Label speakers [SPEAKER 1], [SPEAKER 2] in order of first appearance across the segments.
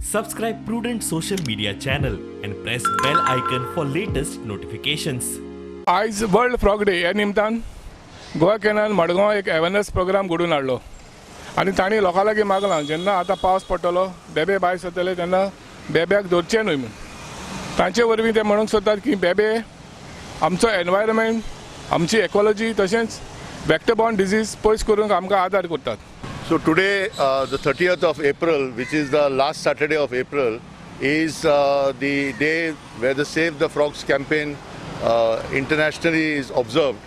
[SPEAKER 1] Subscribe Prudent social media channel and press bell icon for latest notifications.
[SPEAKER 2] आज world frog day ह्या निमतान Goa canal Madgaon एक awareness programme घडून हाडलो आनी तांणी लोकां लागीं मागलां जेन्ना आतां पावस पडटलो बेबे भायर सरतले तेन्ना बेब्याक धरचें न्हय म्हूण तांचे वरवीं ते म्हणूंक सोदतात की बेबे आमचो एनवायरमेंट आमची इकॉलॉजी तशेंच वेक्टर बॉर्न डिजीज पयस करूंक आमकां आदार करतात.
[SPEAKER 3] So today, the 30th of April, which is the last Saturday of April, is the day where the Save the Frogs campaign internationally is observed.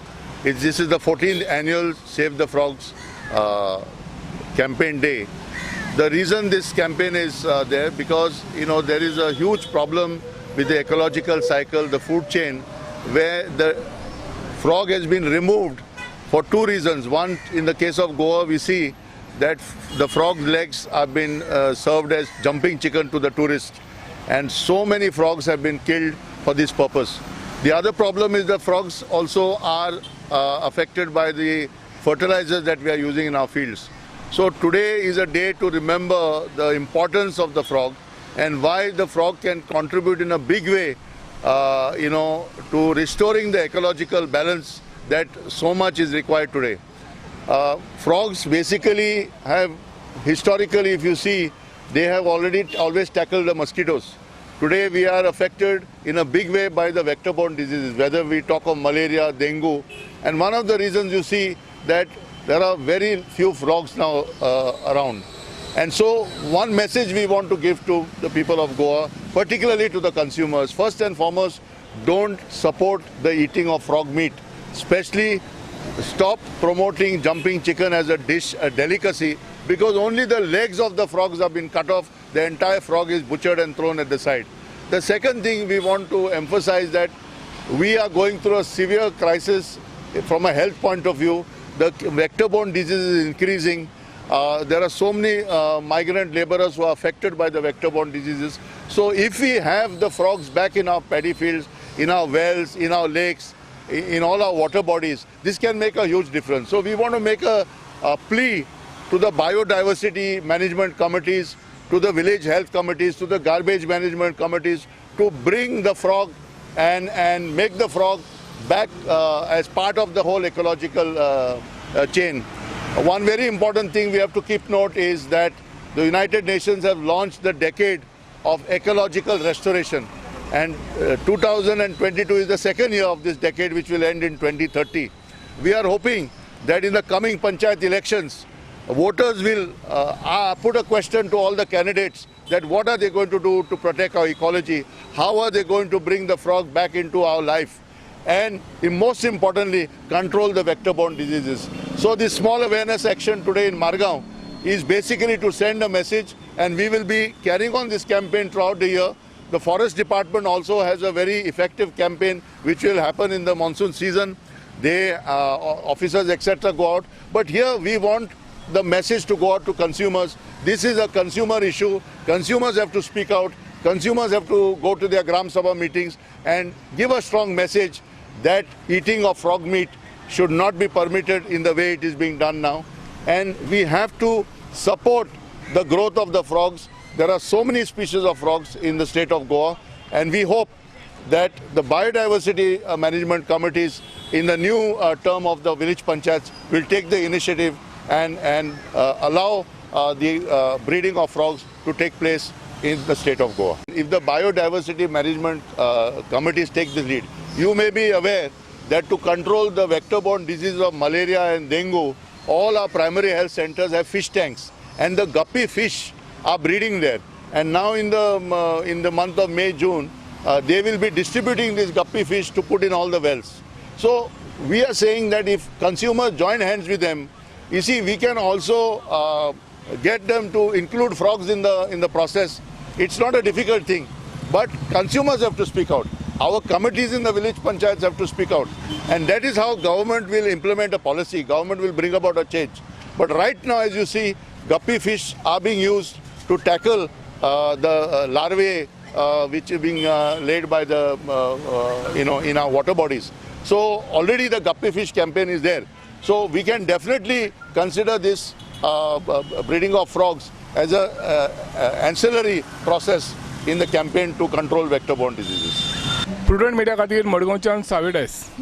[SPEAKER 3] This is the 14th annual Save the Frogs campaign day. The reason this campaign is there because there is a huge problem with the ecological cycle, the food chain, where the frog has been removed for two reasons. One, in the case of Goa, we see that the frog's legs have been served as jumping chicken to the tourists, and so many frogs have been killed for this purpose. The other problem is the frogs also are affected by the fertilizers that we are using in our fields. So today is a day to remember the importance of the frog and why the frog can contribute in a big way to restoring the ecological balance that so much is required today. Frogs basically have, historically if you see, they have always tackled the mosquitoes. Today we are affected in a big way by the vector-borne diseases, whether we talk of malaria, dengue, and one of the reasons you see that there are very few frogs now around. And so one message we want to give to the people of Goa, particularly to the consumers, first and foremost, don't support the eating of frog meat, especially stop promoting jumping chicken as a dish, a delicacy, because only the legs of the frogs have been cut off. The entire frog is butchered and thrown at the side. The second thing we want to emphasize that we are going through a severe crisis from a health point of view. The vector-borne disease is increasing. There are so many migrant laborers who are affected by the vector-borne diseases. So if we have the frogs back in our paddy fields, in our wells, in our lakes, in all our water bodies, this can make a huge difference. So we want to make a plea to the biodiversity management committees, to the village health committees, to the garbage management committees to bring the frog and make the frog back as part of the whole ecological chain. One very important thing we have to keep note is that the United Nations have launched the decade of ecological restoration. And 2022 is the second year of this decade, which will end in 2030. We are hoping that in the coming Panchayat elections, voters will put a question to all the candidates that what are they going to do to protect our ecology, how are they going to bring the frog back into our life, and most importantly, control the vector-borne diseases. So this small awareness action today in Margao is basically to send a message, and we will be carrying on this campaign throughout the year. The Forest Department also has a very effective campaign which will happen in the monsoon season. Officers etc. go out. But here we want the message to go out to consumers. This is a consumer issue. Consumers have to speak out. Consumers have to go to their Gram Sabha meetings and give a strong message that eating of frog meat should not be permitted in the way it is being done now. And we have to support the growth of the frogs. There are so many species of frogs in the state of Goa, and we hope that the biodiversity management committees in the new term of the village panchayats will take the initiative and allow the breeding of frogs to take place in the state of Goa. If the biodiversity management committees take the lead, you may be aware that to control the vector-borne diseases of malaria and dengue, all our primary health centers have fish tanks, and the guppy fish are breeding there. And now in the month of May, June, they will be distributing these guppy fish to put in all the wells. So we are saying that if consumers join hands with them, you see, we can also get them to include frogs in the process. It's not a difficult thing, but consumers have to speak out. Our committees in the village panchayats have to speak out, and that is how government will implement a policy. Government will bring about a change. But right now, as you see, guppy fish are being used to tackle the larvae which are being laid by the in our water bodies. So already the guppy fish campaign is there. So we can definitely consider this breeding of frogs as a ancillary process in the campaign to control vector-borne diseases.
[SPEAKER 2] Prudent media खातीर मडगांवच्यान साविडेस.